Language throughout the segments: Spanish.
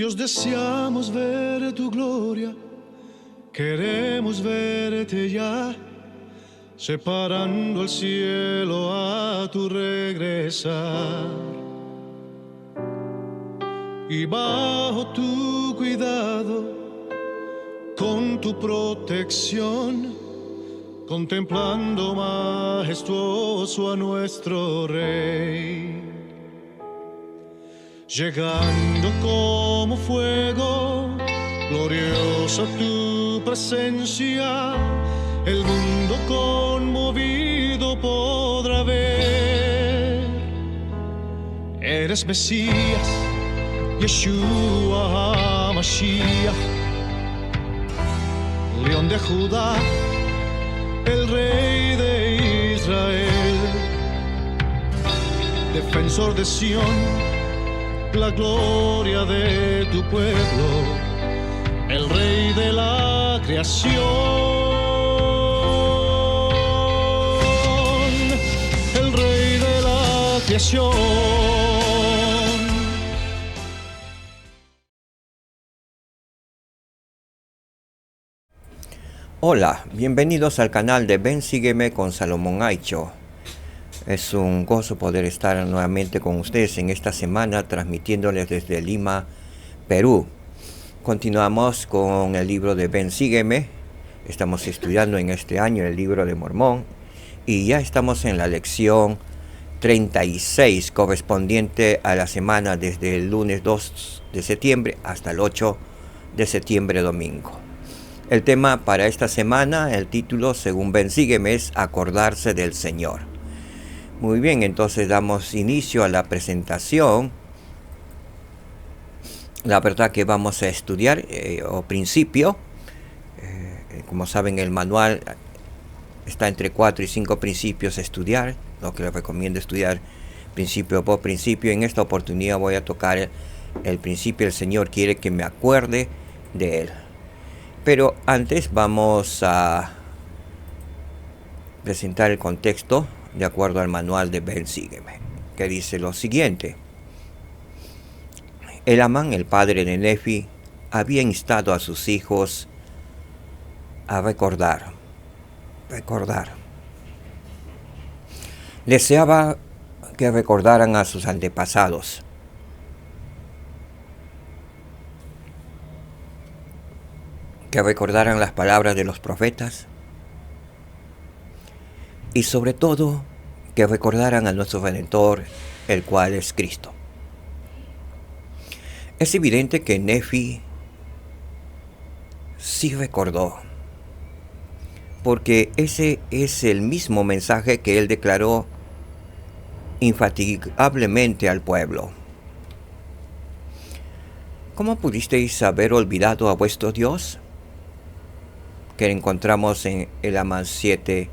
Dios, deseamos ver tu gloria, queremos verte ya, separando el cielo a tu regresar. Y bajo tu cuidado, con tu protección, contemplando majestuoso a nuestro Rey. Llegando como fuego, gloriosa tu presencia, el mundo conmovido podrá ver. Eres Mesías, Yeshua HaMashiach, León de Judá, el Rey de Israel, defensor de Sión, la gloria de tu pueblo, el Rey de la creación, el Rey de la creación. Hola, bienvenidos al canal de Ven Sígueme con Salomón Aicho. Es un gozo poder estar nuevamente con ustedes en esta semana transmitiéndoles desde Lima, Perú. Continuamos con el libro de Ven Sígueme. Estamos estudiando en este año el libro de Mormón y ya estamos en la lección 36 correspondiente a la semana desde el lunes 2 de septiembre hasta el 8 de septiembre domingo. El tema para esta semana, el título según Ven Sígueme, es Acordarse del Señor. Muy bien, entonces damos inicio a la presentación. La verdad que vamos a estudiar principio. Como saben, el manual está entre 4 y 5 principios a estudiar, lo que les recomiendo estudiar principio por principio. En esta oportunidad voy a tocar el principio: el Señor quiere que me acuerde de Él. Pero antes vamos a presentar el contexto de acuerdo al manual de Ven Sígueme, que dice lo siguiente. Elamán, el padre de Nefi, había instado a sus hijos a recordar. Deseaba que recordaran a sus antepasados. Que recordaran las palabras de los profetas. Y sobre todo, que recordaran a nuestro Redentor, el cual es Cristo. Es evidente que Nefi sí recordó, porque ese es el mismo mensaje que él declaró infatigablemente al pueblo. ¿Cómo pudisteis haber olvidado a vuestro Dios? Que encontramos en Elamán 7,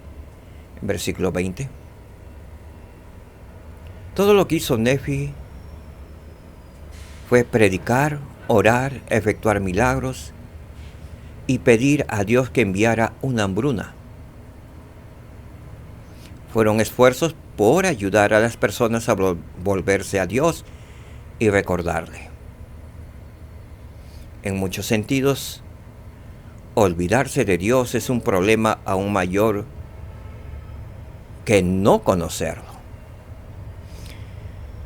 versículo 20. Todo lo que hizo Nefi fue predicar, orar, efectuar milagros y pedir a Dios que enviara una hambruna. Fueron esfuerzos por ayudar a las personas a volverse a Dios y recordarle. En muchos sentidos, olvidarse de Dios es un problema aún mayor que no conocerlo.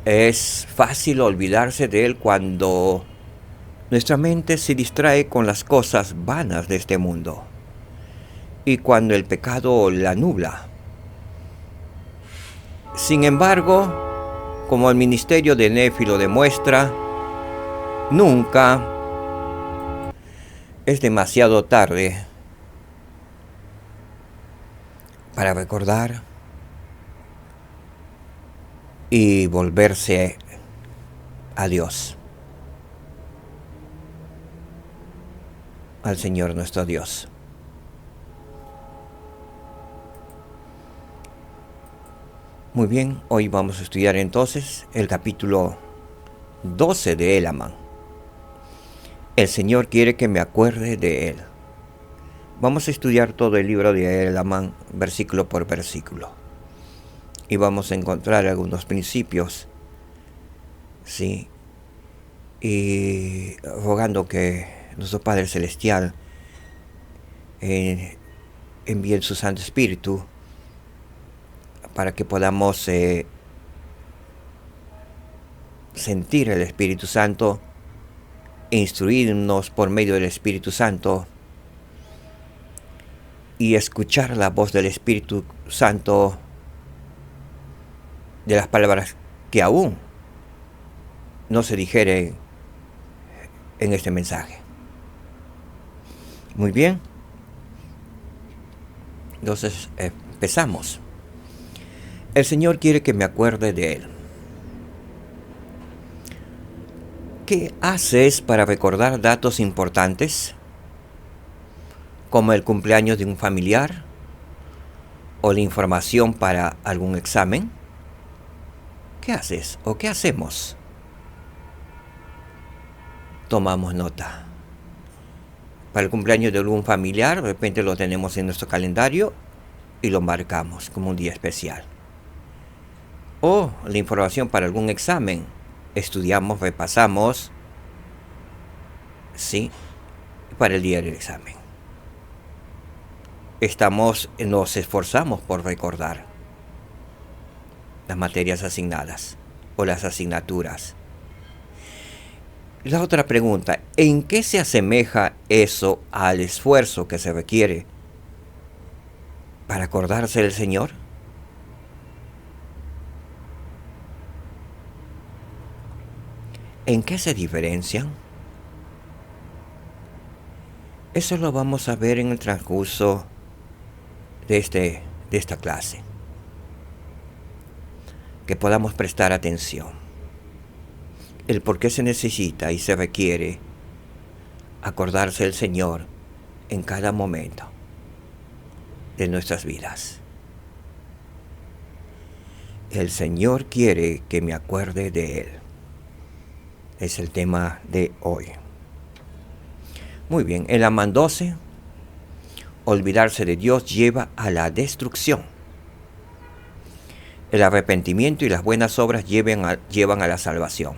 Es fácil olvidarse de Él cuando nuestra mente se distrae con las cosas vanas de este mundo y cuando el pecado la nubla. Sin embargo, como el ministerio de Nefi lo demuestra, nunca es demasiado tarde para recordar y volverse a Dios, al Señor nuestro Dios. Muy bien, hoy vamos a estudiar entonces el capítulo 12 de Elamán. El Señor quiere que me acuerde de Él. Vamos a estudiar todo el libro de Elamán, versículo por versículo. Y vamos a encontrar algunos principios, ¿sí?, y rogando que nuestro Padre Celestial envíe su Santo Espíritu para que podamos sentir el Espíritu Santo, instruirnos por medio del Espíritu Santo y escuchar la voz del Espíritu Santo de las palabras que aún no se digieren en este mensaje. Muy bien. Entonces empezamos. El Señor quiere que me acuerde de Él. ¿Qué haces para recordar datos importantes, como el cumpleaños de un familiar o la información para algún examen? ¿Qué haces o qué hacemos? Tomamos nota. Para el cumpleaños de algún familiar, de repente lo tenemos en nuestro calendario y lo marcamos como un día especial. O la información para algún examen. Estudiamos, repasamos, ¿sí? Para el día del examen. Nos esforzamos por recordar las materias asignadas o las asignaturas. La otra pregunta, ¿en qué se asemeja eso al esfuerzo que se requiere para acordarse del Señor? ¿En qué se diferencian? Eso lo vamos a ver en el transcurso de esta clase. Que podamos prestar atención. El por qué se necesita y se requiere acordarse del Señor en cada momento de nuestras vidas. El Señor quiere que me acuerde de Él. Es el tema de hoy. Muy bien, el Amán 12, olvidarse de Dios lleva a la destrucción. El arrepentimiento y las buenas obras llevan a la salvación.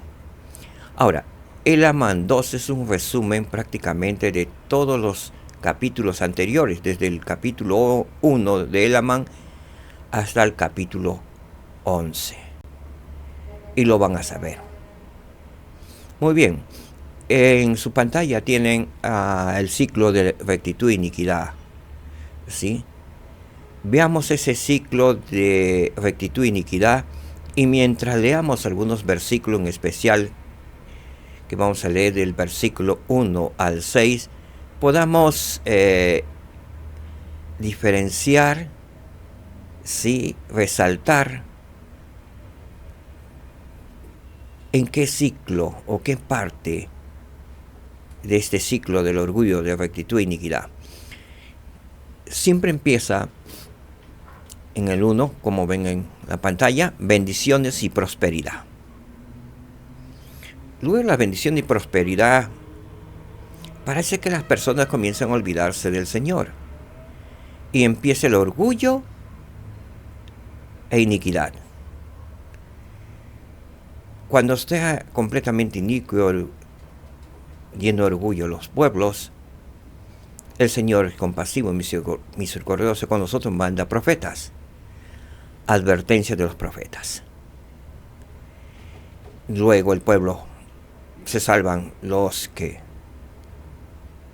Ahora, el Amán 12 es un resumen prácticamente de todos los capítulos anteriores, desde el capítulo 1 de El Amán hasta el capítulo 11. Y lo van a saber. Muy bien, en su pantalla tienen el ciclo de rectitud e iniquidad, ¿sí? Veamos ese ciclo de rectitud e iniquidad y mientras leamos algunos versículos en especial, que vamos a leer del versículo 1 al 6, podamos diferenciar, ¿sí? Resaltar en qué ciclo o qué parte de este ciclo del orgullo, de rectitud e iniquidad. Siempre empieza en el 1, como ven en la pantalla, bendiciones y prosperidad. Luego la bendición y prosperidad, parece que las personas comienzan a olvidarse del Señor. Y empieza el orgullo e iniquidad. Cuando esté completamente inicuo, lleno de orgullo los pueblos, el Señor es compasivo y misericordioso con nosotros, manda profetas. Advertencia de los profetas. Luego el pueblo se salvan los que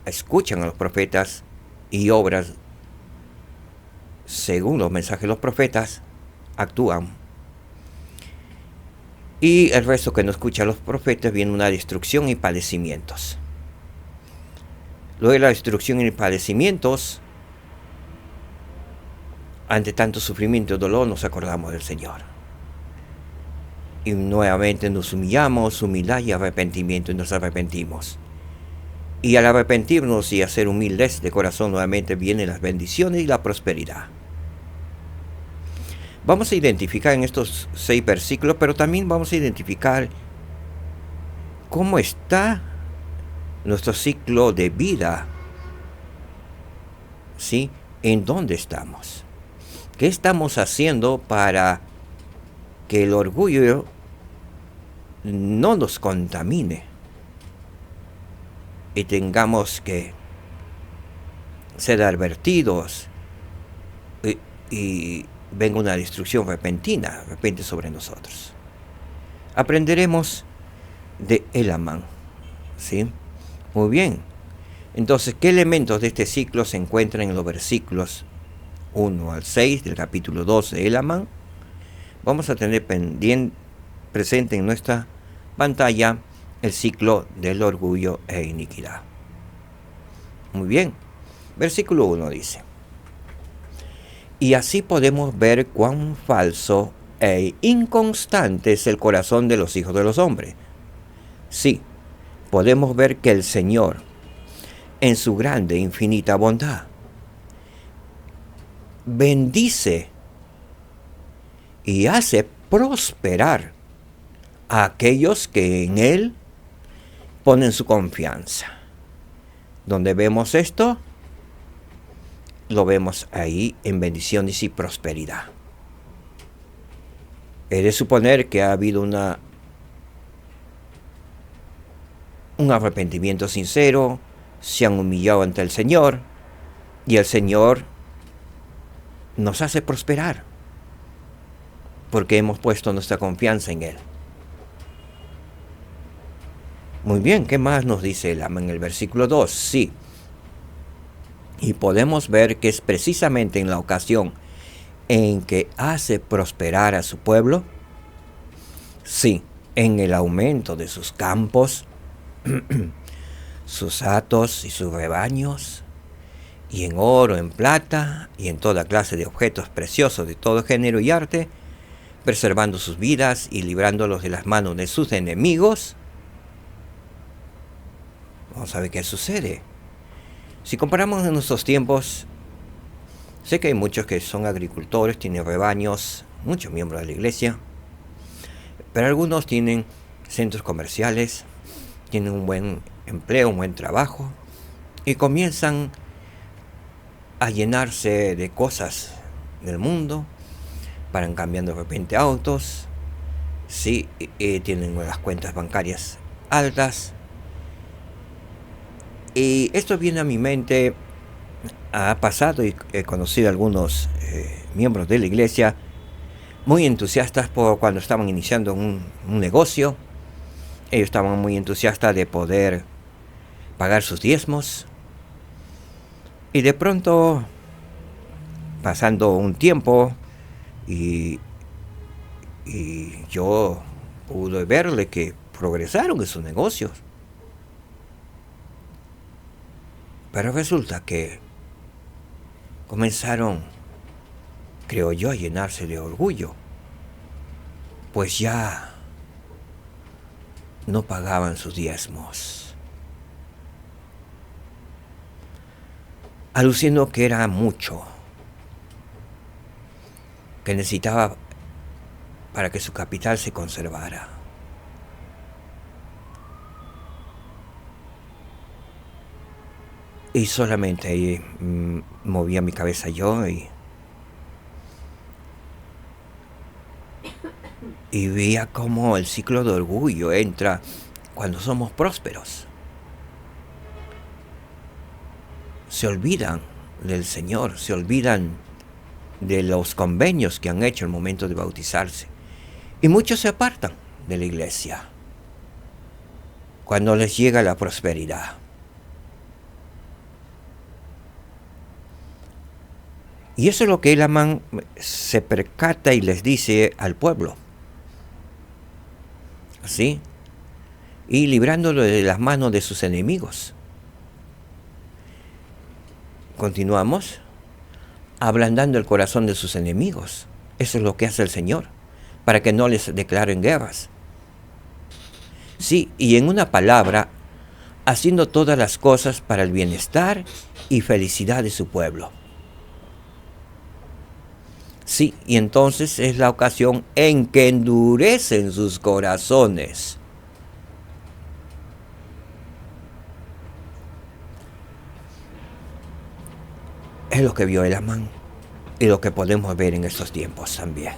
escuchan a los profetas y obras según los mensajes de los profetas, actúan. Y el resto que no escucha a los profetas, viene una destrucción y padecimientos. Luego de la destrucción y padecimientos, ante tanto sufrimiento y dolor, nos acordamos del Señor. Y nuevamente nos humillamos, humildad y arrepentimiento, y nos arrepentimos. Y al arrepentirnos y a ser humildes de corazón, nuevamente vienen las bendiciones y la prosperidad. Vamos a identificar en estos 6 versículos, pero también vamos a identificar cómo está nuestro ciclo de vida, ¿sí? ¿En dónde estamos? ¿Qué estamos haciendo para que el orgullo no nos contamine? y tengamos que ser advertidos y venga una destrucción repentina, de repente sobre nosotros. Aprenderemos de Elamán, ¿sí? Muy bien. Entonces, ¿qué elementos de este ciclo se encuentran en los versículos 1 al 6 del capítulo 2 de Elamán? Vamos a tener presente en nuestra pantalla el ciclo del orgullo e iniquidad. Muy bien. Versículo 1 dice: y así podemos ver cuán falso e inconstante es el corazón de los hijos de los hombres. Sí, podemos ver que el Señor, en su grande e infinita bondad, bendice y hace prosperar a aquellos que en Él ponen su confianza. ¿Dónde vemos esto? Lo vemos ahí en bendiciones y prosperidad. He de suponer que ha habido un arrepentimiento sincero, se han humillado ante el Señor y el Señor nos hace prosperar porque hemos puesto nuestra confianza en Él. Muy bien, ¿qué más nos dice en el versículo 2? Sí. Y podemos ver que es precisamente en la ocasión en que hace prosperar a su pueblo, sí, en el aumento de sus campos, sus hatos y sus rebaños, y en oro, en plata, y en toda clase de objetos preciosos de todo género y arte, preservando sus vidas y librándolos de las manos de sus enemigos. Vamos a ver qué sucede. Si comparamos en nuestros tiempos, sé que hay muchos que son agricultores, tienen rebaños, muchos miembros de la iglesia, pero algunos tienen centros comerciales, tienen un buen empleo, un buen trabajo, y comienzan a llenarse de cosas del mundo, van cambiando de repente autos, sí, tienen las cuentas bancarias altas. Y esto viene a mi mente, ha pasado y he conocido a algunos miembros de la iglesia muy entusiastas por cuando estaban iniciando un negocio. Ellos estaban muy entusiastas de poder pagar sus diezmos. Y de pronto, pasando un tiempo, y yo pude verle que progresaron en sus negocios. Pero resulta que comenzaron, creo yo, a llenarse de orgullo, pues ya no pagaban sus diezmos, alucinando que era mucho, que necesitaba para que su capital se conservara. Y solamente ahí movía mi cabeza yo y veía cómo el ciclo de orgullo entra cuando somos prósperos. Se olvidan del Señor, se olvidan de los convenios que han hecho al momento de bautizarse. Y muchos se apartan de la iglesia cuando les llega la prosperidad. Y eso es lo que Elamán se percata y les dice al pueblo. ¿Sí? Y librándolo de las manos de sus enemigos. Continuamos. Ablandando el corazón de sus enemigos. Eso es lo que hace el Señor, para que no les declaren guerras. Sí, y en una palabra, haciendo todas las cosas para el bienestar y felicidad de su pueblo. Sí, y entonces es la ocasión en que endurecen sus corazones. Es lo que vio Elamán y lo que podemos ver en estos tiempos también.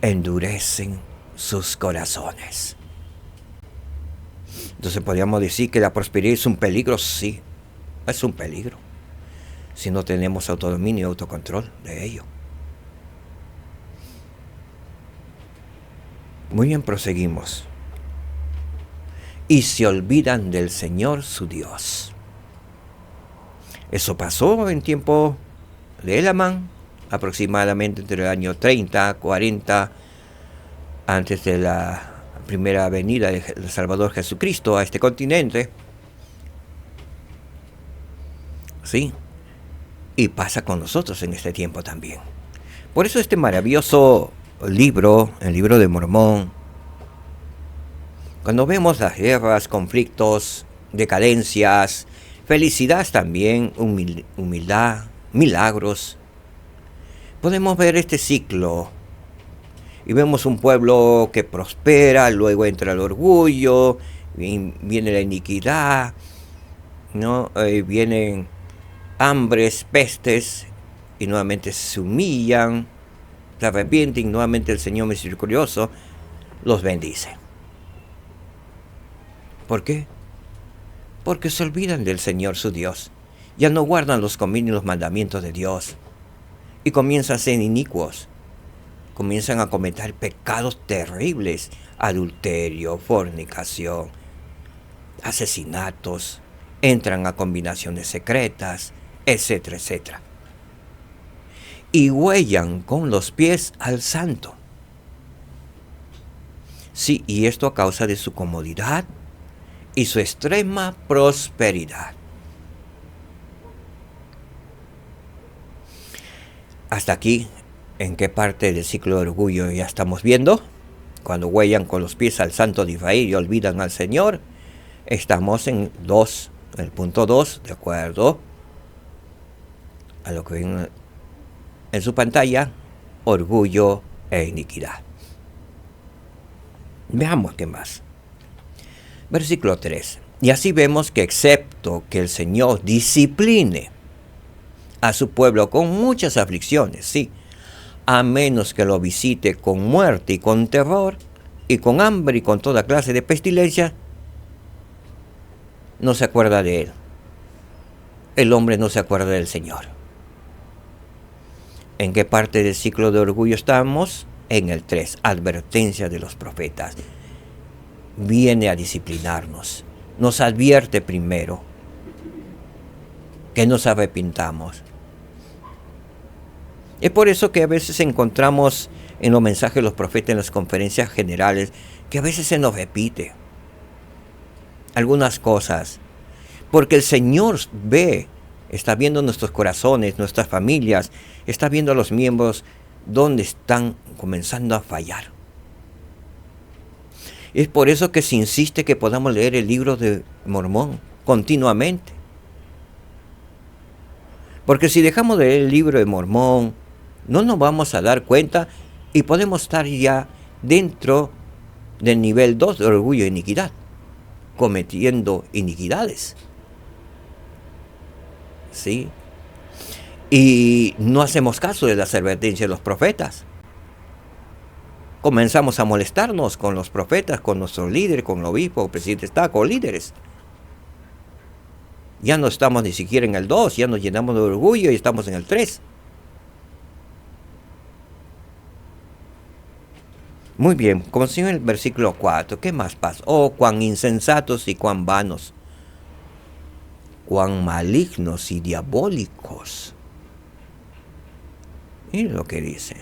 Endurecen sus corazones. Entonces podríamos decir que la prosperidad es un peligro. Sí, es un peligro si no tenemos autodominio y autocontrol de ello. Muy bien, proseguimos. Y se olvidan del Señor su Dios. Eso pasó en tiempo de Elamán, aproximadamente entre el año 30, 40, antes de la primera venida del Salvador Jesucristo a este continente. Sí, y pasa con nosotros en este tiempo también. Por eso este maravilloso libro, el libro de Mormón, cuando vemos las guerras, conflictos, decadencias, felicidad también, humildad, milagros, podemos ver este ciclo y vemos un pueblo que prospera, luego entra el orgullo, viene la iniquidad, ¿no? Vienen hambres, pestes, y nuevamente se humillan, se arrepienten, y nuevamente el Señor misericordioso los bendice. ¿Por qué? Porque se olvidan del Señor su Dios, ya no guardan los convenios y los mandamientos de Dios, y comienzan a ser inicuos, comienzan a cometer pecados terribles, adulterio, fornicación, asesinatos, entran a combinaciones secretas, etcétera, etcétera. Y huellan con los pies al santo. Sí, y esto a causa de su comodidad y su extrema prosperidad. Hasta aquí, ¿en qué parte del ciclo de orgullo ya estamos viendo? Cuando huellan con los pies al santo de Israel y olvidan al Señor, estamos en el punto 2, de acuerdo a lo que ven en su pantalla, orgullo e iniquidad. Veamos qué más. Versículo 3. Y así vemos que excepto que el Señor discipline a su pueblo con muchas aflicciones, sí, a menos que lo visite con muerte y con terror, y con hambre y con toda clase de pestilencia, no se acuerda de él. El hombre no se acuerda del Señor. ¿En qué parte del ciclo de orgullo estamos? En el 3, advertencia de los profetas. Viene a disciplinarnos. Nos advierte primero que nos arrepintamos. Es por eso que a veces encontramos en los mensajes de los profetas, en las conferencias generales, que a veces se nos repite algunas cosas, porque el Señor está viendo nuestros corazones, nuestras familias, está viendo a los miembros donde están comenzando a fallar. Es por eso que se insiste que podamos leer el libro de Mormón continuamente. Porque si dejamos de leer el libro de Mormón, no nos vamos a dar cuenta y podemos estar ya dentro del nivel 2 de orgullo e iniquidad, cometiendo iniquidades. ¿Sí? Y no hacemos caso de las advertencias de los profetas. Comenzamos a molestarnos con los profetas, con nuestros líderes, con el obispo, el presidente está, con líderes. Ya no estamos ni siquiera en el 2, ya nos llenamos de orgullo y estamos en el 3. Muy bien, como sigue en el versículo 4, ¿qué más pasa? Oh, cuán insensatos y cuán vanos, cuán malignos y diabólicos. Miren lo que dice.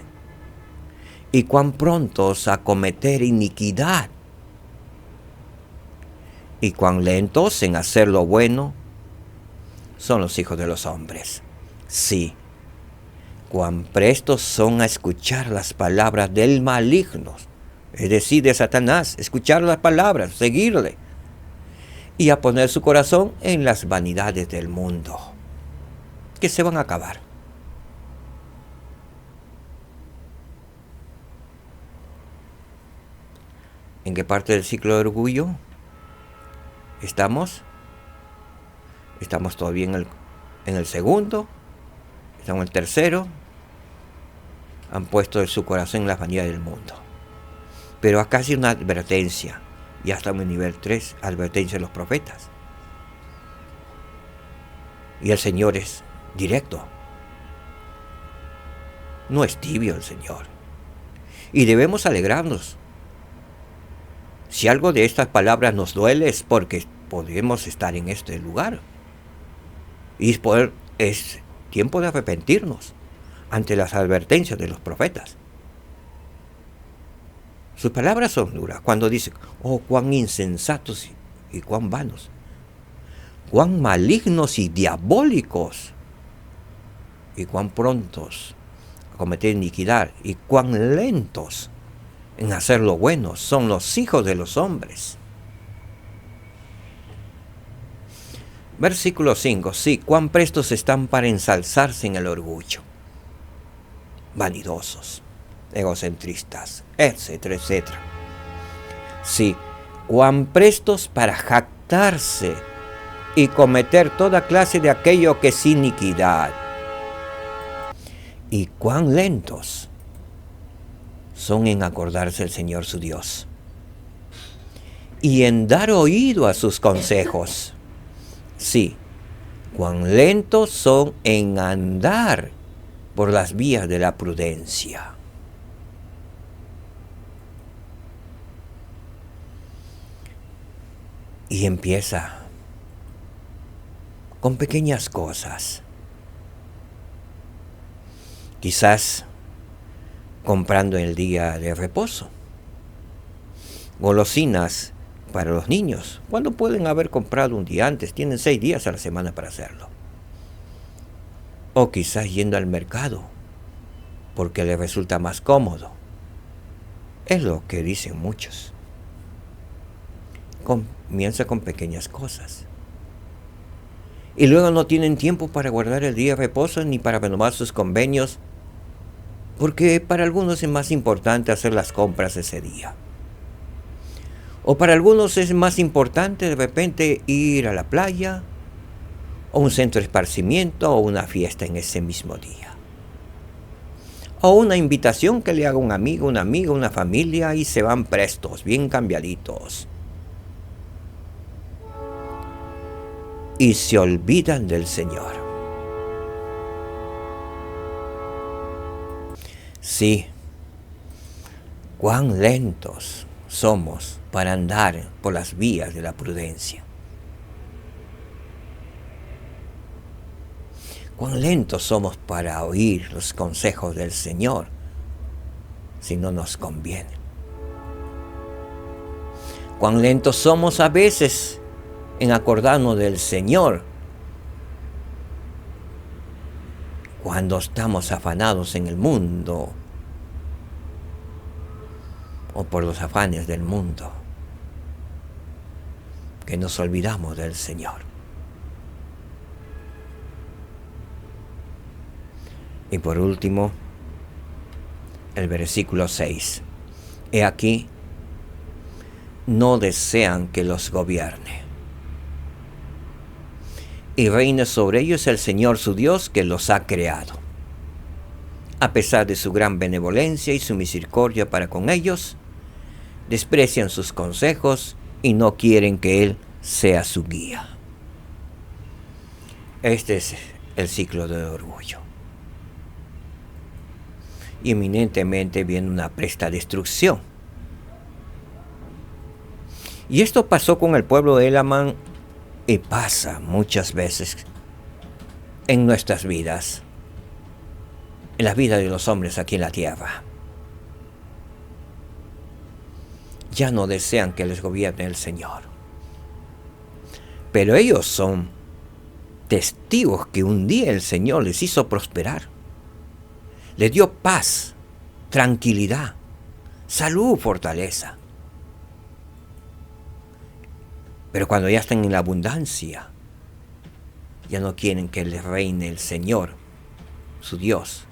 Y cuán prontos a cometer iniquidad, y cuán lentos en hacer lo bueno son los hijos de los hombres. Sí, cuán prestos son a escuchar las palabras del maligno, es decir, de Satanás, escuchar las palabras, seguirle, y a poner su corazón en las vanidades del mundo, que se van a acabar. ¿En qué parte del ciclo de orgullo estamos? Estamos todavía en el segundo, estamos en el tercero. Han puesto su corazón en las vanidades del mundo. Pero acá hay una advertencia. Ya estamos en nivel 3, advertencia de los profetas. Y el Señor es directo. No es tibio el Señor. Y debemos alegrarnos. Si algo de estas palabras nos duele es porque podemos estar en este lugar. Y es tiempo de arrepentirnos ante las advertencias de los profetas. Sus palabras son duras cuando dice, oh, cuán insensatos y cuán vanos, cuán malignos y diabólicos, y cuán prontos a cometer iniquidad, y cuán lentos en hacer lo bueno son los hijos de los hombres. Versículo 5, sí, cuán prestos están para ensalzarse en el orgullo, vanidosos, egocentristas, etcétera, etcétera. Sí, cuán prestos para jactarse y cometer toda clase de aquello que es iniquidad. Y cuán lentos son en acordarse del Señor su Dios y en dar oído a sus consejos. Sí, cuán lentos son en andar por las vías de la prudencia. Y empieza con pequeñas cosas. Quizás comprando el día de reposo. Golosinas para los niños, cuando pueden haber comprado un día antes, tienen 6 días a la semana para hacerlo. O quizás yendo al mercado, porque les resulta más cómodo. Es lo que dicen muchos. Comienza con pequeñas cosas. Y luego no tienen tiempo para guardar el día de reposo ni para renovar sus convenios, porque para algunos es más importante hacer las compras ese día. O para algunos es más importante de repente ir a la playa, o un centro de esparcimiento, o una fiesta en ese mismo día. O una invitación que le haga un amigo, una amiga, una familia, y se van prestos, bien cambiaditos. Y se olvidan del Señor. Sí, cuán lentos somos para andar por las vías de la prudencia. Cuán lentos somos para oír los consejos del Señor si no nos conviene. Cuán lentos somos a veces en acordarnos del Señor cuando estamos afanados en el mundo o por los afanes del mundo, que nos olvidamos del Señor. Y por último, el versículo 6. He aquí, no desean que los gobierne. Y reine sobre ellos el Señor su Dios que los ha creado. A pesar de su gran benevolencia y su misericordia para con ellos, desprecian sus consejos y no quieren que Él sea su guía. Este es el ciclo del orgullo. Y eminentemente viene una presta destrucción. Y esto pasó con el pueblo de Elamán y pasa muchas veces en nuestras vidas, en la vida de los hombres aquí en la tierra. Ya no desean que les gobierne el Señor. Pero ellos son testigos que un día el Señor les hizo prosperar. Les dio paz, tranquilidad, salud, fortaleza. Pero cuando ya están en la abundancia, ya no quieren que les reine el Señor, su Dios,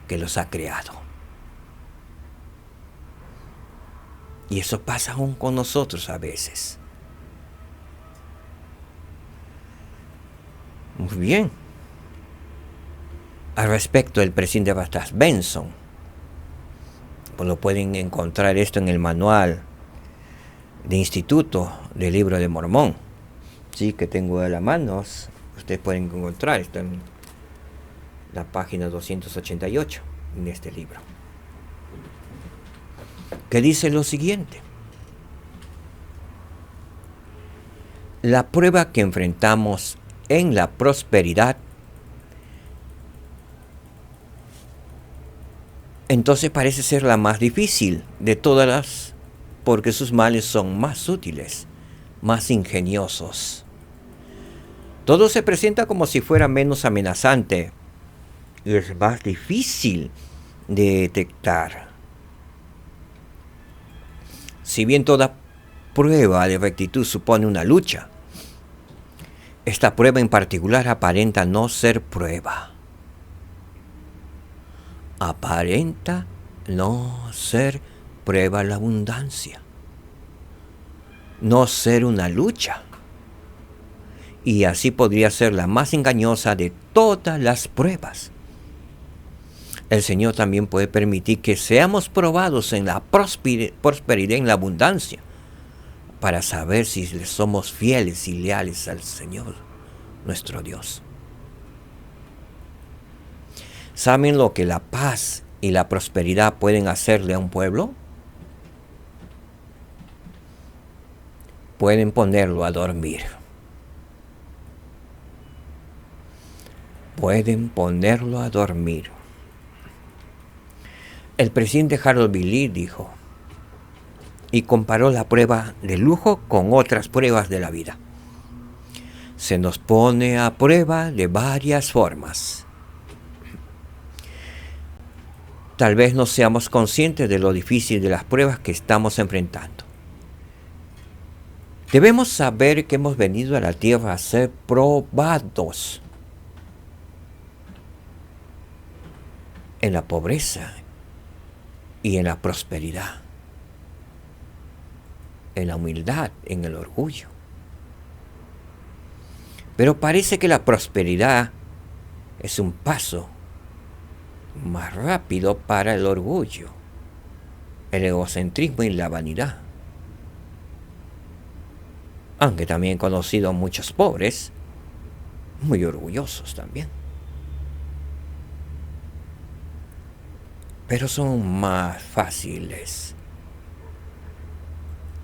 que los ha creado. Y eso pasa aún con nosotros a veces. Muy bien. Al respecto del presidente Batas Benson, pues lo pueden encontrar esto en el manual de Instituto del Libro de Mormón, sí, que tengo a la mano. Ustedes pueden encontrar, está en la página 288 en este libro, que dice lo siguiente: la prueba que enfrentamos en la prosperidad entonces parece ser la más difícil de todas las, porque sus males son más sutiles, más ingeniosos. Todo se presenta como si fuera menos amenazante y es más difícil de detectar. Si bien toda prueba de rectitud supone una lucha, esta prueba en particular aparenta no ser prueba. Aparenta no ser prueba la abundancia, no ser una lucha, y así podría ser la más engañosa de todas las pruebas. El Señor también puede permitir que seamos probados en la prosperidad, en la abundancia, para saber si le somos fieles y leales al Señor, nuestro Dios. ¿Saben lo que la paz y la prosperidad pueden hacerle a un pueblo? Pueden ponerlo a dormir. Pueden ponerlo a dormir. El presidente Harold B. Lee dijo, y comparó la prueba de lujo con otras pruebas de la vida. Se nos pone a prueba de varias formas. Tal vez no seamos conscientes de lo difícil de las pruebas que estamos enfrentando. Debemos saber que hemos venido a la tierra a ser probados en la pobreza y en la prosperidad, en la humildad, en el orgullo. Pero parece que la prosperidad es un paso más rápido para el orgullo, el egocentrismo y la vanidad. Aunque también he conocido a muchos pobres muy orgullosos también. Pero son más fáciles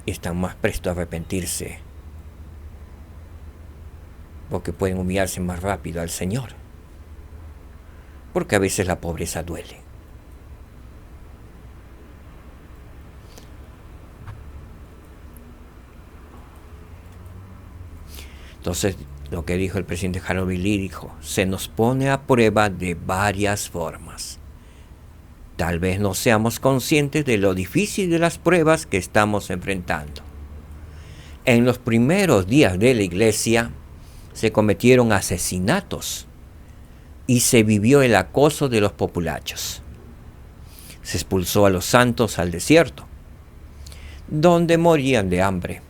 y están más prestos a arrepentirse, porque pueden humillarse más rápido al Señor, porque a veces la pobreza duele. Entonces, lo que dijo el presidente Harold B. Lee, dijo, se nos pone a prueba de varias formas. Tal vez no seamos conscientes de lo difícil de las pruebas que estamos enfrentando. En los primeros días de la iglesia se cometieron asesinatos y se vivió el acoso de los populachos. Se expulsó a los santos al desierto, donde morían de hambre.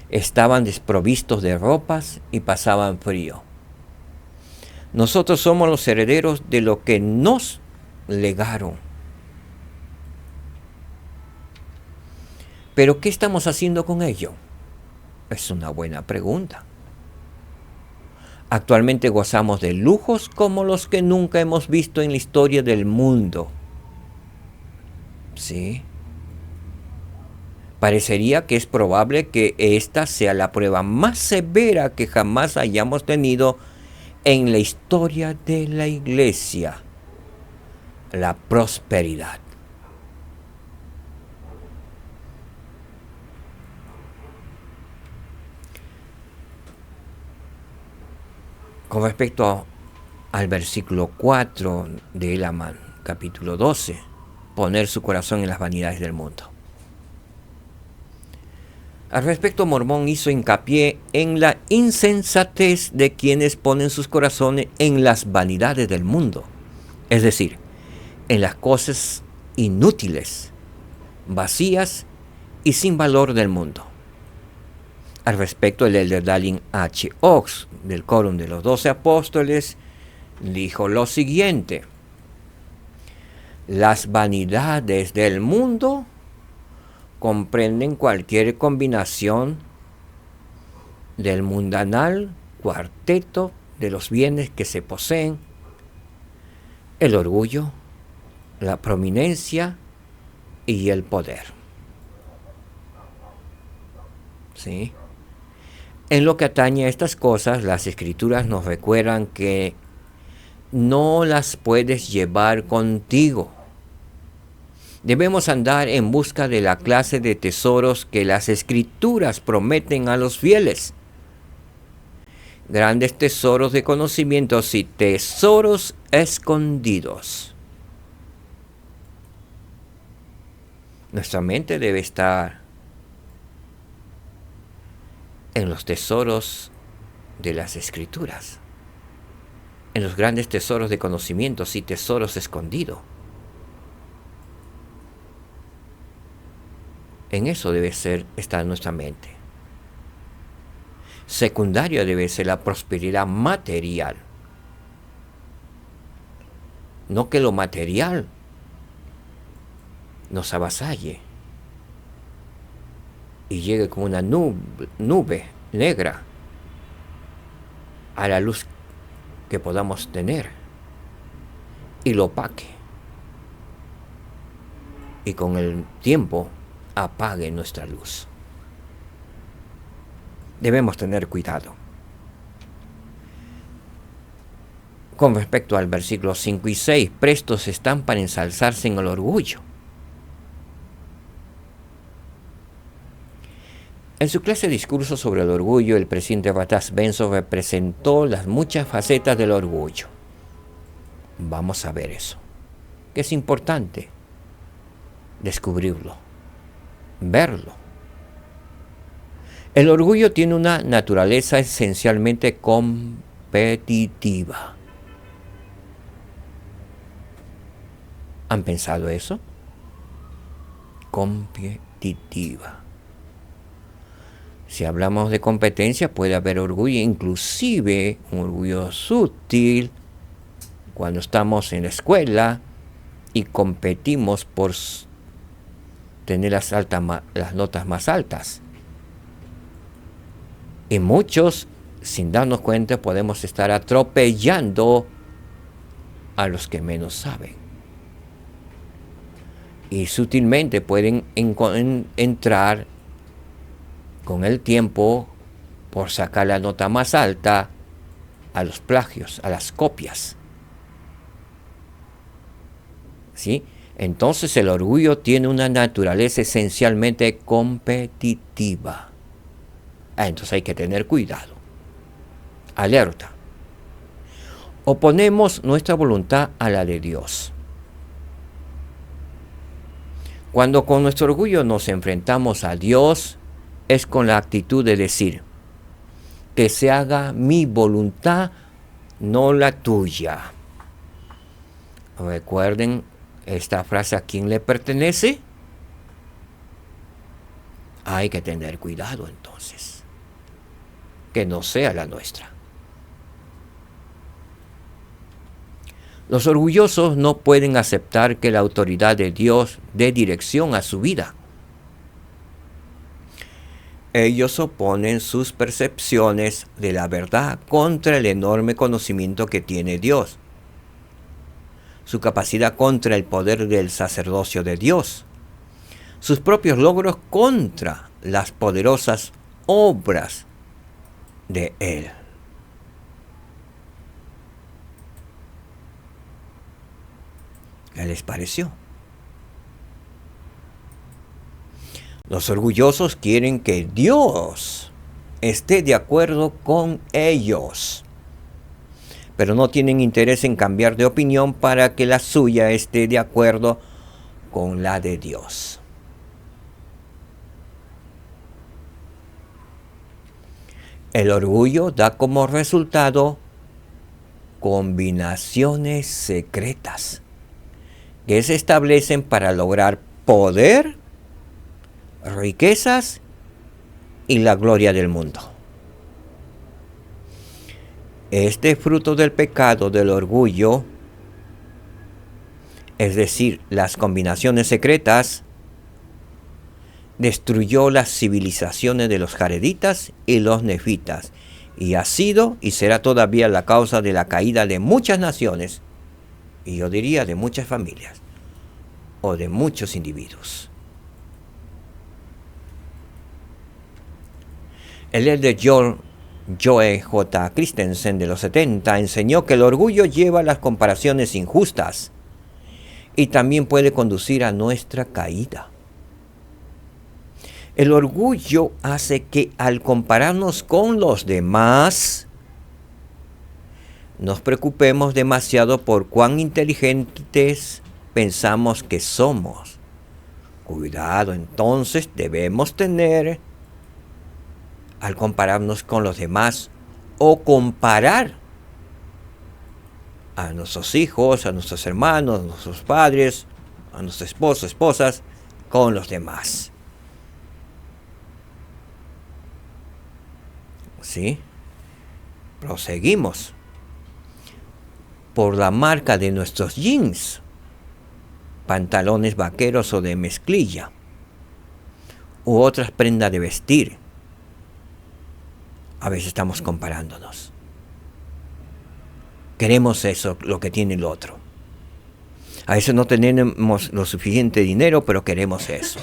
Estaban desprovistos de ropas y pasaban frío. Nosotros somos los herederos de lo que nos legaron. ¿Pero qué estamos haciendo con ello? Es una buena pregunta. Actualmente gozamos de lujos como los que nunca hemos visto en la historia del mundo. ¿Sí? Parecería que es probable que esta sea la prueba más severa que jamás hayamos tenido en la historia de la iglesia. La prosperidad. Con respecto al versículo 4 de Elamán, capítulo 12, poner su corazón en las vanidades del mundo. Al respecto, Mormón hizo hincapié en la insensatez de quienes ponen sus corazones en las vanidades del mundo, es decir, en las cosas inútiles, vacías y sin valor del mundo. Al respecto, el elder Dallin H. Oaks, del Quórum de los 12 Apóstoles, dijo lo siguiente: las vanidades del mundo comprenden cualquier combinación del mundanal cuarteto de los bienes que se poseen: el orgullo, la prominencia y el poder. ¿Sí? En lo que atañe a estas cosas, las Escrituras nos recuerdan que no las puedes llevar contigo. Debemos andar en busca de la clase de tesoros que las Escrituras prometen a los fieles. Grandes tesoros de conocimientos y tesoros escondidos. Nuestra mente debe estar en los tesoros de las Escrituras, en los grandes tesoros de conocimientos y tesoros escondidos. En eso debe estar nuestra mente. Secundaria debe ser la prosperidad material. No que lo material nos avasalle y llegue como una nube negra a la luz que podamos tener y lo opaque, y con el tiempo apague nuestra luz. Debemos tener cuidado. Con respecto al versículo 5 y 6, prestos están para ensalzarse en el orgullo. En su clase de discurso sobre el orgullo, el presidente Batas Benzo representó las muchas facetas del orgullo. Vamos a ver eso, que es importante descubrirlo, verlo. El orgullo tiene una naturaleza esencialmente competitiva. ¿Han pensado eso? Competitiva. Si hablamos de competencia, puede haber orgullo, inclusive un orgullo sutil, cuando estamos en la escuela y competimos por tener las notas más altas. Y muchos, sin darnos cuenta, podemos estar atropellando a los que menos saben. Y sutilmente pueden entrar con el tiempo por sacar la nota más alta a los plagios, a las copias. ¿Sí? Entonces el orgullo tiene una naturaleza esencialmente competitiva. Entonces hay que tener cuidado. Alerta. Oponemos nuestra voluntad a la de Dios. Cuando con nuestro orgullo nos enfrentamos a Dios, es con la actitud de decir: que se haga mi voluntad, no la tuya. Recuerden esta frase: ¿a quién le pertenece? Hay que tener cuidado entonces, que no sea la nuestra. Los orgullosos no pueden aceptar que la autoridad de Dios dé dirección a su vida. Ellos oponen sus percepciones de la verdad contra el enorme conocimiento que tiene Dios, su capacidad contra el poder del sacerdocio de Dios, sus propios logros contra las poderosas obras de Él. ¿Qué les pareció? Los orgullosos quieren que Dios esté de acuerdo con ellos, pero no tienen interés en cambiar de opinión para que la suya esté de acuerdo con la de Dios. El orgullo da como resultado combinaciones secretas que se establecen para lograr poder, riquezas y la gloria del mundo. Este fruto del pecado del orgullo, es decir, las combinaciones secretas, destruyó las civilizaciones de los jareditas y los nefitas, y ha sido y será todavía la causa de la caída de muchas naciones, y yo diría de muchas familias, o de muchos individuos. El líder Joe J. Christensen de los 70 enseñó que el orgullo lleva a las comparaciones injustas y también puede conducir a nuestra caída. El orgullo hace que al compararnos con los demás, nos preocupemos demasiado por cuán inteligentes pensamos que somos. Cuidado, entonces debemos tener al compararnos con los demás o comparar a nuestros hijos, a nuestros hermanos, a nuestros padres, a nuestros esposos, esposas, con los demás. ¿Sí? Proseguimos. Por la marca de nuestros jeans, pantalones vaqueros o de mezclilla, u otras prendas de vestir. A veces estamos comparándonos. Queremos eso, lo que tiene el otro. A veces no tenemos lo suficiente dinero, pero queremos eso.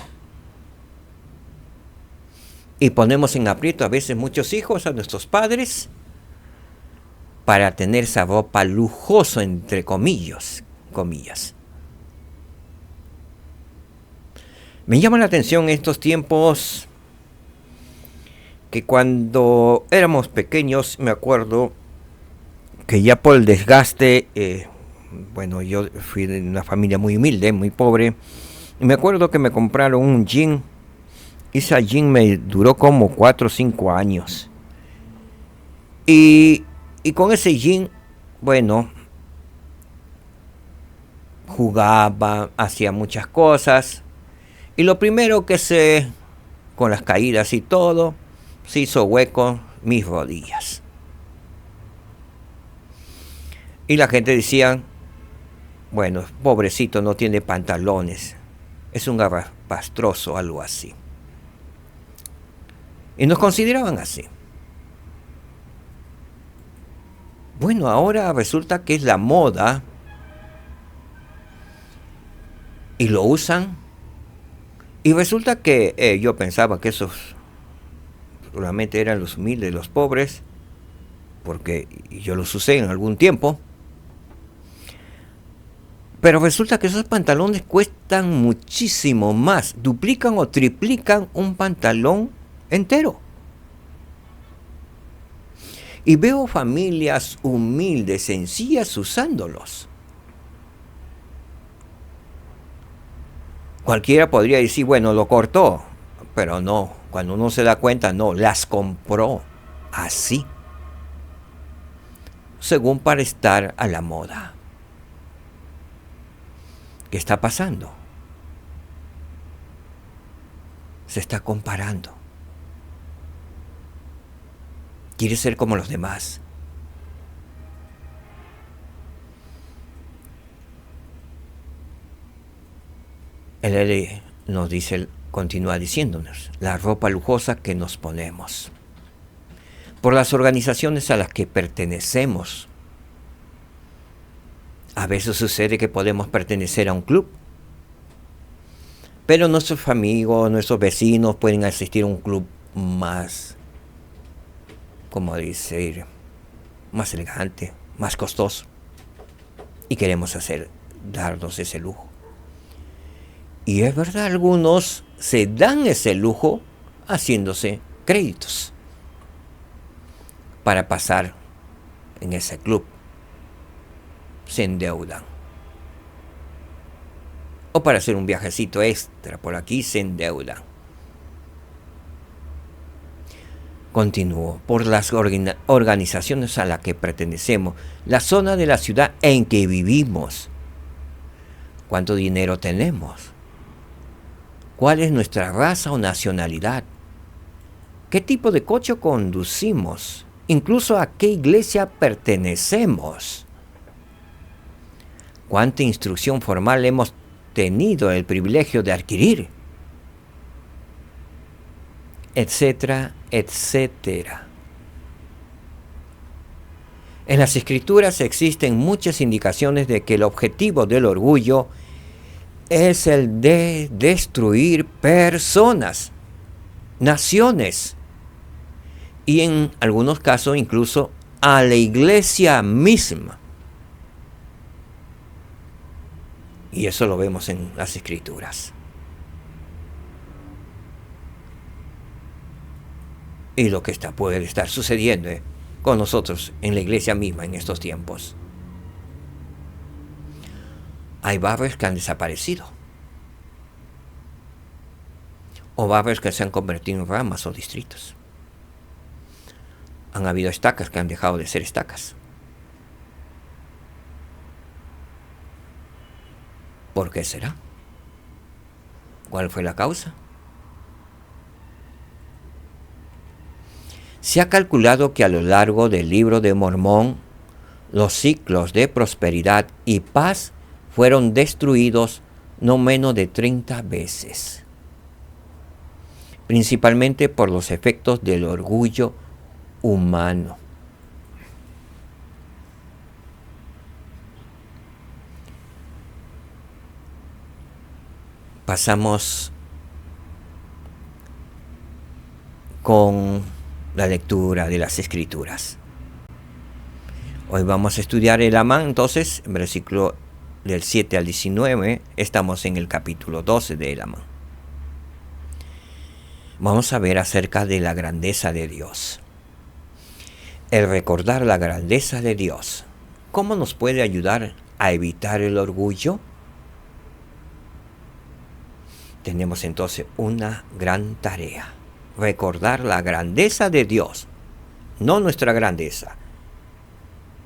Y ponemos en aprieto a veces muchos hijos a nuestros padres para tener esa ropa lujosa, entre comillas. Me llama la atención en estos tiempos que cuando éramos pequeños, me acuerdo que ya por el desgaste, yo fui de una familia muy humilde, muy pobre, y me acuerdo que me compraron un jean. Ese jean me duró como 4 o 5 años. Y con ese jean, jugaba, hacía muchas cosas. Y lo primero que con las caídas y todo, se hizo hueco mis rodillas. Y la gente decía, pobrecito, no tiene pantalones. Es un garrapastroso, algo así. Y nos consideraban así. Ahora resulta que es la moda y lo usan. Y resulta que yo pensaba que esos solamente eran los humildes, los pobres, porque yo los usé en algún tiempo. Pero resulta que esos pantalones cuestan muchísimo más, duplican o triplican un pantalón entero. Y veo familias humildes, sencillas, usándolos. Cualquiera podría decir, lo cortó, pero no, cuando uno se da cuenta, no, las compró así, según para estar a la moda. ¿Qué está pasando? Se está comparando. Quiere ser como los demás. El nos dice, continúa diciéndonos, la ropa lujosa que nos ponemos. Por las organizaciones a las que pertenecemos. A veces sucede que podemos pertenecer a un club, pero nuestros amigos, nuestros vecinos pueden asistir a un club más, más elegante, más costoso. Y queremos darnos ese lujo. Y es verdad, algunos se dan ese lujo haciéndose créditos para pasar en ese club. Se endeudan. O para hacer un viajecito extra por aquí se endeudan. Continúo. Por las organizaciones a las que pertenecemos, la zona de la ciudad en que vivimos, cuánto dinero tenemos, cuál es nuestra raza o nacionalidad, qué tipo de coche conducimos, incluso a qué iglesia pertenecemos, cuánta instrucción formal hemos tenido el privilegio de adquirir. etcétera, etcétera. En las Escrituras existen muchas indicaciones de que el objetivo del orgullo es el de destruir personas, naciones y en algunos casos incluso a la iglesia misma. Y eso lo vemos en las Escrituras. Y lo que puede estar sucediendo con nosotros en la iglesia misma en estos tiempos. Hay barrios que han desaparecido. O barrios que se han convertido en ramas o distritos. Han habido estacas que han dejado de ser estacas. ¿Por qué será? ¿Cuál fue la causa? Se ha calculado que a lo largo del Libro de Mormón, los ciclos de prosperidad y paz fueron destruidos no menos de 30 veces, principalmente por los efectos del orgullo humano. Pasamos con la lectura de las Escrituras. Hoy vamos a estudiar el Amán, entonces, en versículo del 7 al 19, estamos en el capítulo 12 de el Amán. Vamos a ver acerca de la grandeza de Dios. El recordar la grandeza de Dios, ¿cómo nos puede ayudar a evitar el orgullo? Tenemos entonces una gran tarea. Recordar la grandeza de Dios, no nuestra grandeza.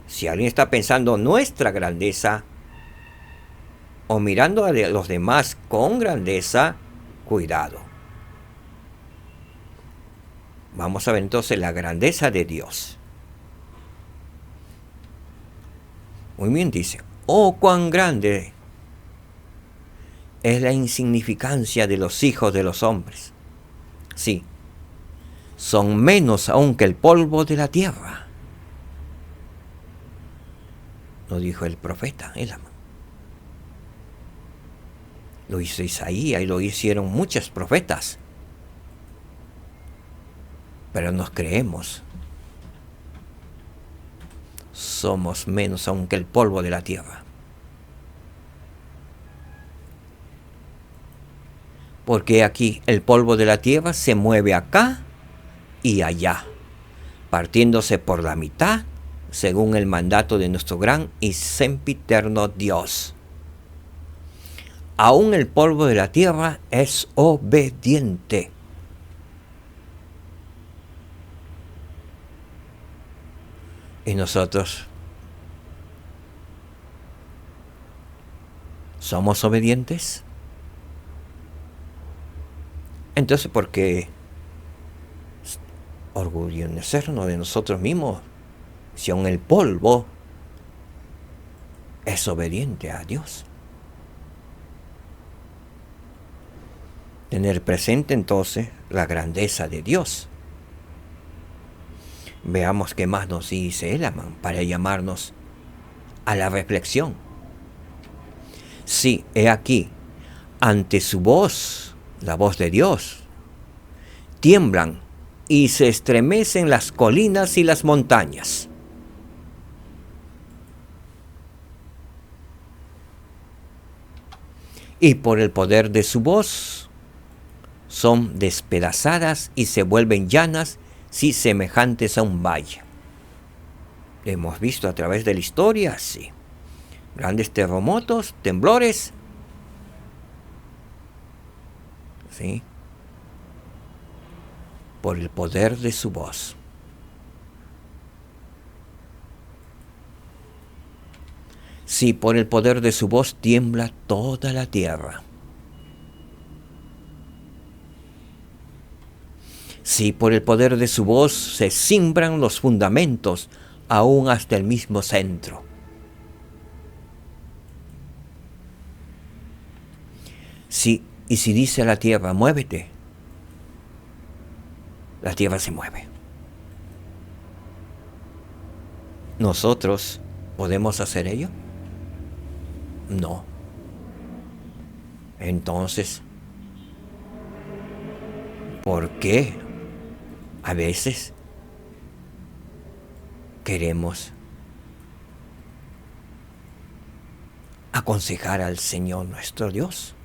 Si alguien está pensando nuestra grandeza o mirando a los demás con grandeza, cuidado. Vamos a ver entonces la grandeza de Dios. Muy bien, dice, oh, cuán grande es la insignificancia de los hijos de los hombres. Sí, son menos aún que el polvo de la tierra. Lo dijo el profeta Elam. Lo hizo Isaías y lo hicieron muchos profetas. Pero nos creemos. Somos menos aún que el polvo de la tierra. Porque aquí el polvo de la tierra se mueve acá y allá, partiéndose por la mitad, según el mandato de nuestro gran y sempiterno Dios. Aún el polvo de la tierra es obediente. Y nosotros somos obedientes. Entonces, ¿por qué orgullecernos de nosotros mismos si aún el polvo es obediente a Dios? Tener presente entonces la grandeza de Dios. Veamos qué más nos dice Elamán para llamarnos a la reflexión. Sí, he aquí, ante su voz, la voz de Dios, tiemblan y se estremecen las colinas y las montañas. Y por el poder de su voz son despedazadas y se vuelven llanas, sí, semejantes a un valle. Hemos visto a través de la historia, sí, grandes terremotos, temblores, sí, por el poder de su voz. Sí, por el poder de su voz tiembla toda la tierra. Sí, por el poder de su voz se cimbran los fundamentos, aún hasta el mismo centro. Sí, y si dice a la tierra, muévete, la tierra se mueve. ¿Nosotros podemos hacer ello? No. Entonces, ¿por qué a veces queremos aconsejar al Señor nuestro Dios?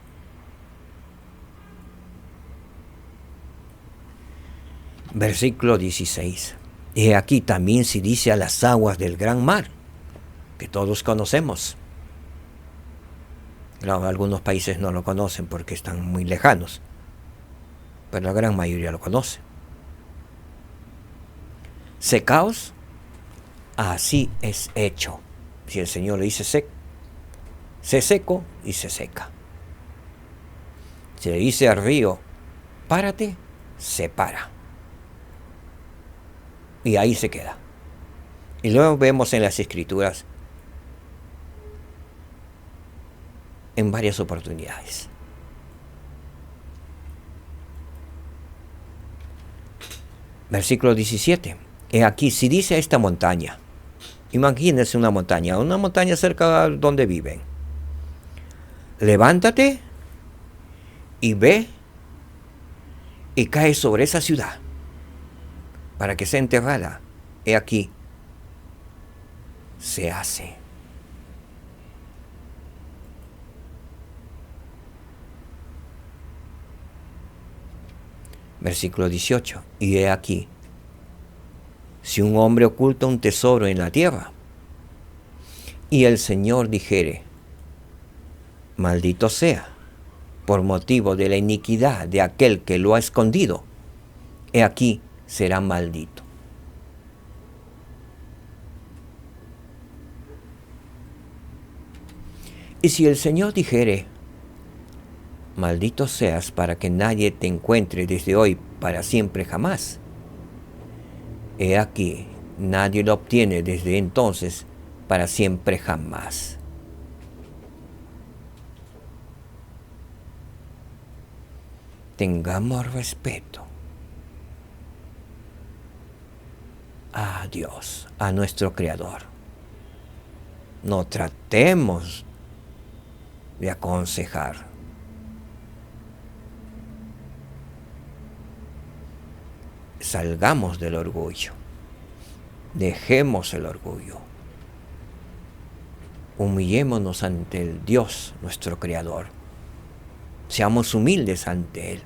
Versículo 16. Y aquí también se dice a las aguas del gran mar, que todos conocemos. Claro, algunos países no lo conocen porque están muy lejanos, pero la gran mayoría lo conoce. Secaos, así es hecho. Si el Señor le dice sé seco y se seca. Si le dice al río, párate, se para. Y ahí se queda. Y luego vemos en las Escrituras, en varias oportunidades. Versículo 17. He aquí, si dice a esta montaña, imagínense una montaña cerca de donde viven. Levántate y ve y cae sobre esa ciudad para que sea enterrada. He aquí, se hace. Versículo 18. Y he aquí, si un hombre oculta un tesoro en la tierra, y el Señor dijere, maldito sea, por motivo de la iniquidad de aquel que lo ha escondido, he aquí, será maldito. Y si el Señor dijere, maldito seas para que nadie te encuentre desde hoy para siempre jamás, he aquí, nadie lo obtiene desde entonces para siempre jamás. Tengamos respeto a Dios, a nuestro Creador. No tratemos de aconsejar. Salgamos del orgullo. Dejemos el orgullo. Humillémonos ante el Dios, nuestro Creador. Seamos humildes ante Él.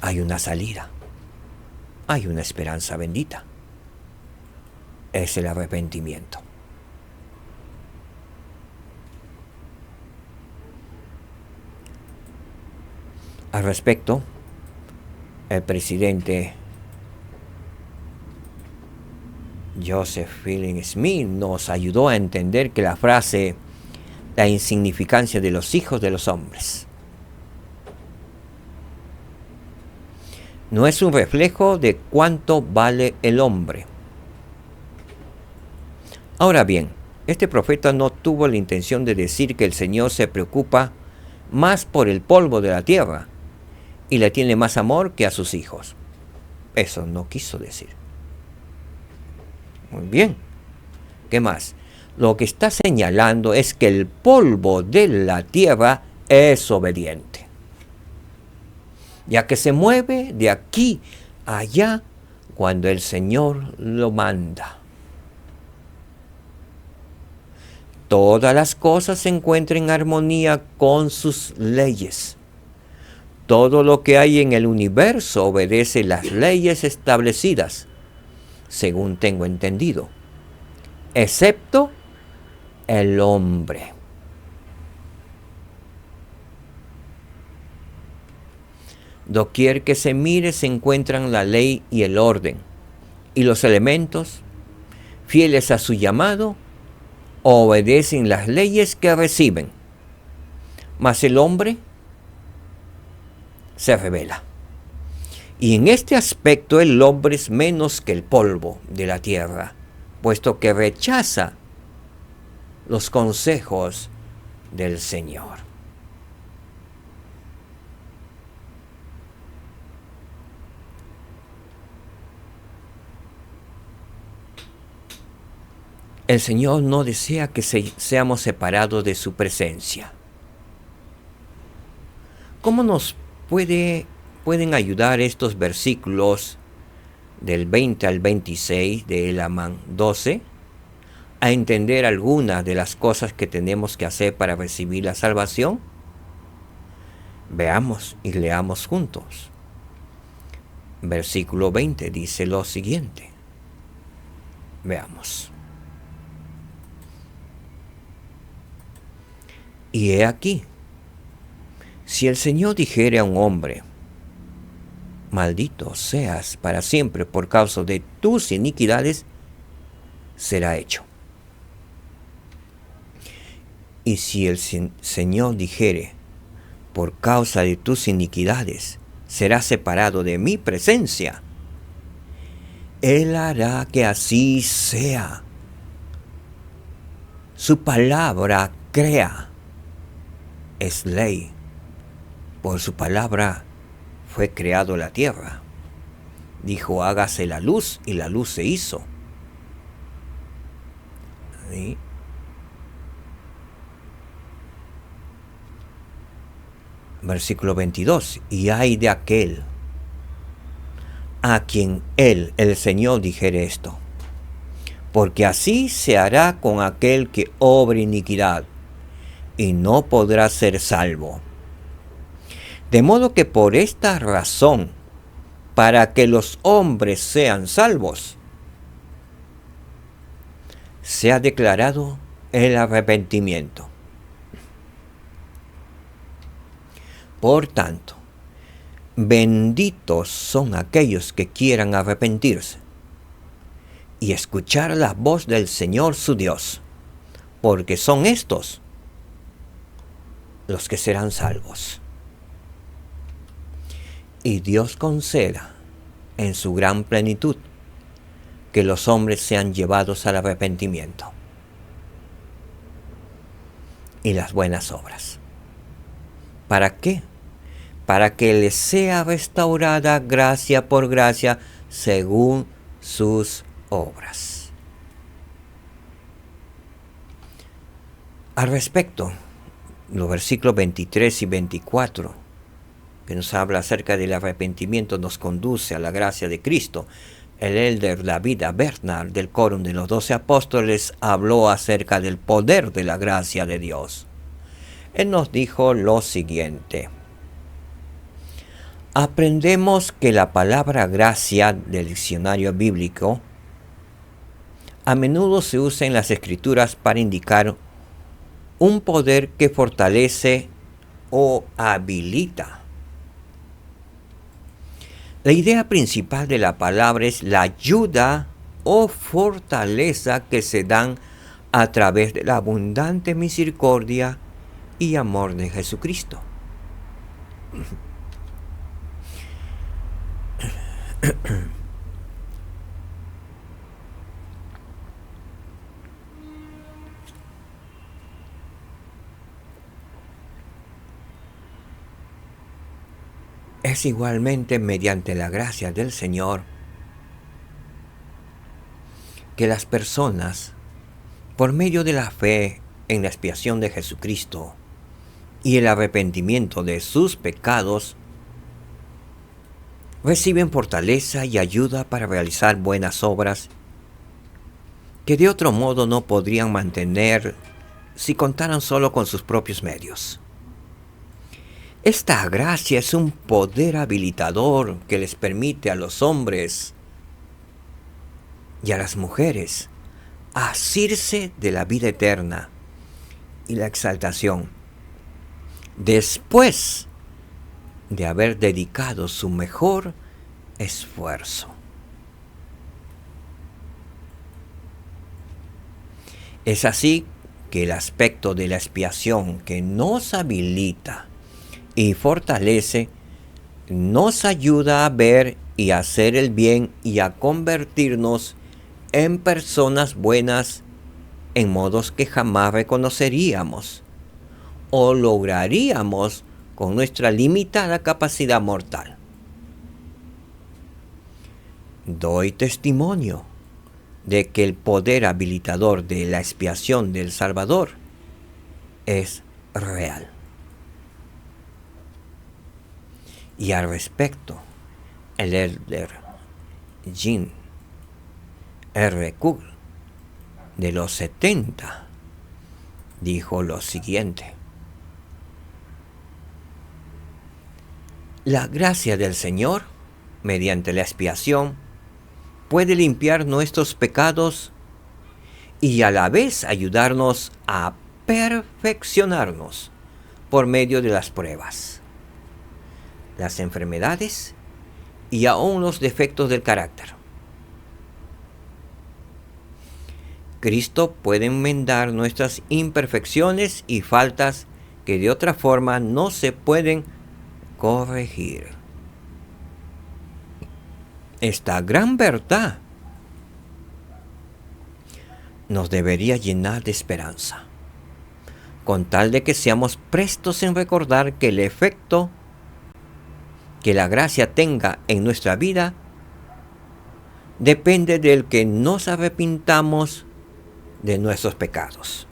Hay una salida. Hay una esperanza bendita. Es el arrepentimiento. Al respecto, el presidente Joseph Fielding Smith nos ayudó a entender que la frase la insignificancia de los hijos de los hombres no es un reflejo de cuánto vale el hombre. Ahora bien, este profeta no tuvo la intención de decir que el Señor se preocupa más por el polvo de la tierra y le tiene más amor que a sus hijos. Eso no quiso decir. Muy bien. ¿Qué más? Lo que está señalando es que el polvo de la tierra es obediente, ya que se mueve de aquí a allá cuando el Señor lo manda. Todas las cosas se encuentran en armonía con sus leyes. Todo lo que hay en el universo obedece las leyes establecidas, según tengo entendido, excepto el hombre. Doquier que se mire se encuentran la ley y el orden, y los elementos, fieles a su llamado, obedecen las leyes que reciben. Mas el hombre se rebela. Y en este aspecto el hombre es menos que el polvo de la tierra, puesto que rechaza los consejos del Señor. el Señor no desea que seamos separados de su presencia. ¿Cómo nos pueden ayudar estos versículos del 20 al 26 de Elamán 12 a entender algunas de las cosas que tenemos que hacer para recibir la salvación? Veamos y leamos juntos. Versículo 20 dice lo siguiente. Veamos. Y he aquí, si el Señor dijere a un hombre, maldito seas para siempre por causa de tus iniquidades, será hecho. Y si el Señor dijere, por causa de tus iniquidades, serás separado de mi presencia, Él hará que así sea. Su palabra crea. Es ley. Por su palabra fue creado la tierra. Dijo, hágase la luz, y la luz se hizo. ¿Sí? Versículo 22. Y hay de aquel a quien Él, el Señor, dijere esto. Porque así se hará con aquel que obre iniquidad, y no podrá ser salvo. De modo que por esta razón, para que los hombres sean salvos, se ha declarado el arrepentimiento. Por tanto, benditos son aquellos que quieran arrepentirse y escuchar la voz del Señor su Dios, porque son estos los que serán salvos. Y Dios conceda en su gran plenitud que los hombres sean llevados al arrepentimiento y las buenas obras. ¿Para qué? Para que les sea restaurada gracia por gracia según sus obras. Al respecto, los versículos 23 y 24, que nos habla acerca del arrepentimiento, nos conduce a la gracia de Cristo. El elder David A. Bernard del Quórum de los 12 Apóstoles habló acerca del poder de la gracia de Dios. Él nos dijo lo siguiente. Aprendemos que la palabra gracia del diccionario bíblico a menudo se usa en las Escrituras para indicar un poder que fortalece o habilita. La idea principal de la palabra es la ayuda o fortaleza que se dan a través de la abundante misericordia y amor de Jesucristo. Es igualmente mediante la gracia del Señor que las personas, por medio de la fe en la expiación de Jesucristo y el arrepentimiento de sus pecados, reciben fortaleza y ayuda para realizar buenas obras que de otro modo no podrían mantener si contaran solo con sus propios medios. Esta gracia es un poder habilitador que les permite a los hombres y a las mujeres asirse de la vida eterna y la exaltación después de haber dedicado su mejor esfuerzo. Es así que el aspecto de la expiación que nos habilita y fortalece, nos ayuda a ver y a hacer el bien y a convertirnos en personas buenas en modos que jamás reconoceríamos o lograríamos con nuestra limitada capacidad mortal. Doy testimonio de que el poder habilitador de la expiación del Salvador es real. Y al respecto, el elder Jean R. Cook de los 70 dijo lo siguiente: la gracia del Señor, mediante la expiación, puede limpiar nuestros pecados y a la vez ayudarnos a perfeccionarnos por medio de las pruebas, las enfermedades y aún los defectos del carácter. Cristo puede enmendar nuestras imperfecciones y faltas que de otra forma no se pueden corregir. Esta gran verdad nos debería llenar de esperanza, con tal de que seamos prestos en recordar que el efecto que la gracia tenga en nuestra vida depende del que nos arrepintamos de nuestros pecados.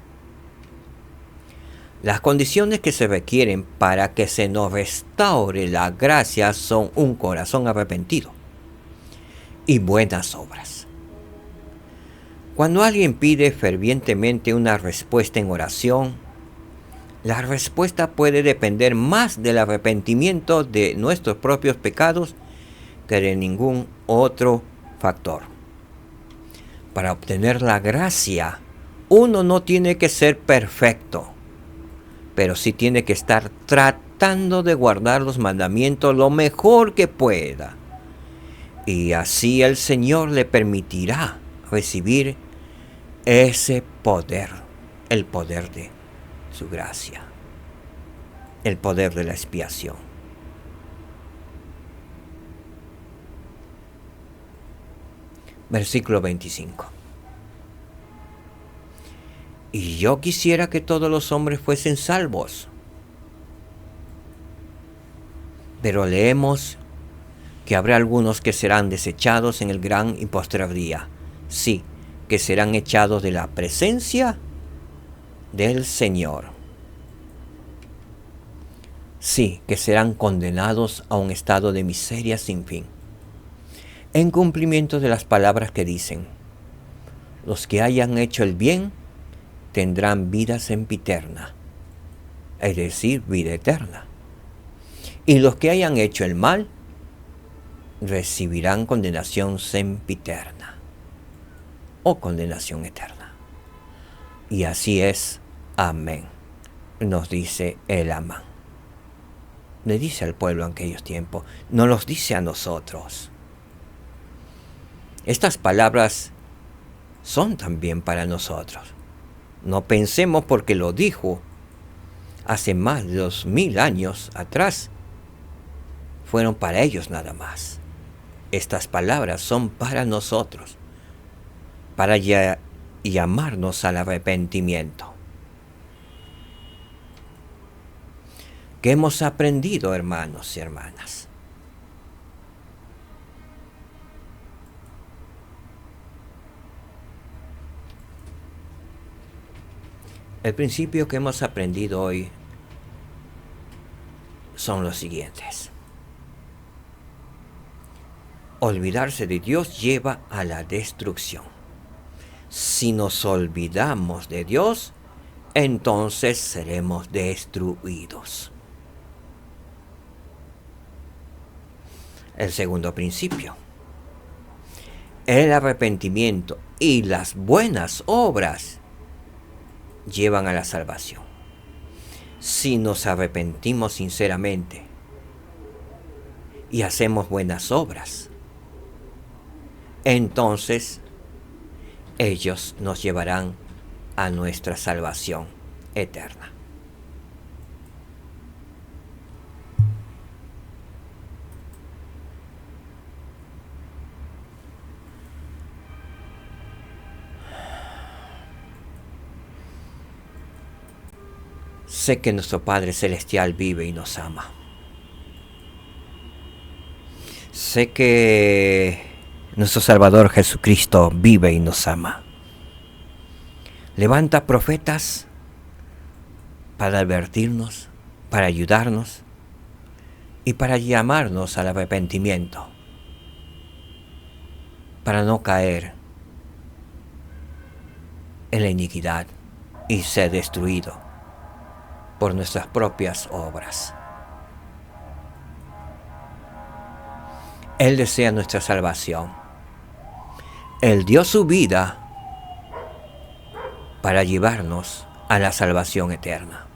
Las condiciones que se requieren para que se nos restaure la gracia son un corazón arrepentido y buenas obras. Cuando alguien pide fervientemente una respuesta en oración, la respuesta puede depender más del arrepentimiento de nuestros propios pecados que de ningún otro factor. Para obtener la gracia, uno no tiene que ser perfecto, pero sí tiene que estar tratando de guardar los mandamientos lo mejor que pueda. Y así el Señor le permitirá recibir ese poder, el poder de su gracia, el poder de la expiación. Versículo 25. Y yo quisiera que todos los hombres fuesen salvos. Pero leemos que habrá algunos que serán desechados en el gran y postrer día. Sí, que serán echados de la presencia del Señor. Sí, que serán condenados a un estado de miseria sin fin, en cumplimiento de las palabras que dicen: los que hayan hecho el bien tendrán vida sempiterna, es decir, vida eterna. Y los que hayan hecho el mal recibirán condenación sempiterna o condenación eterna. Y así es. Amén. Nos dice el Amán. Le dice al pueblo en aquellos tiempos, no los dice a nosotros. Estas palabras son también para nosotros. No pensemos porque lo dijo hace más de 2000 años atrás, fueron para ellos nada más. Estas palabras son para nosotros, para llamarnos al arrepentimiento. ¿Qué hemos aprendido, hermanos y hermanas? El principio que hemos aprendido hoy son los siguientes. Olvidarse de Dios lleva a la destrucción. Si nos olvidamos de Dios, entonces seremos destruidos. El segundo principio. El arrepentimiento y las buenas obras llevan a la salvación. Si nos arrepentimos sinceramente y hacemos buenas obras, entonces ellos nos llevarán a nuestra salvación eterna. Sé que nuestro Padre Celestial vive y nos ama. Sé que Nuestro Salvador Jesucristo vive y nos ama. Levanta profetas para advertirnos, para ayudarnos y para llamarnos al arrepentimiento, para no caer en la iniquidad y ser destruido por nuestras propias obras. Él desea nuestra salvación. Él dio su vida para llevarnos a la salvación eterna.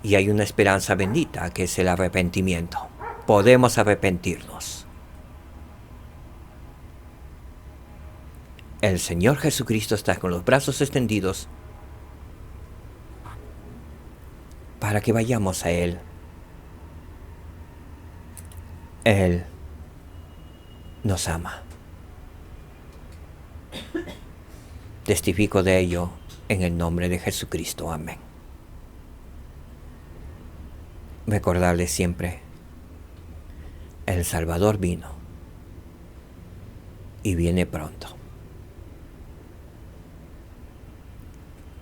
Y hay una esperanza bendita que es el arrepentimiento. Podemos arrepentirnos. El Señor Jesucristo está con los brazos extendidos para que vayamos a Él. Él nos ama. Testifico de ello en el nombre de Jesucristo. Amén. Recordarles siempre, el Salvador vino y viene pronto.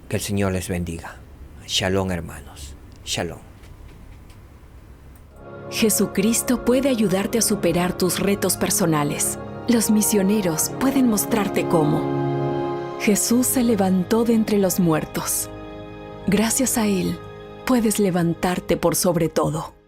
Que el Señor les bendiga. Shalom, hermanos. Shalom. Jesucristo puede ayudarte a superar tus retos personales. Los misioneros pueden mostrarte cómo. Jesús se levantó de entre los muertos. Gracias a Él, puedes levantarte por sobre todo.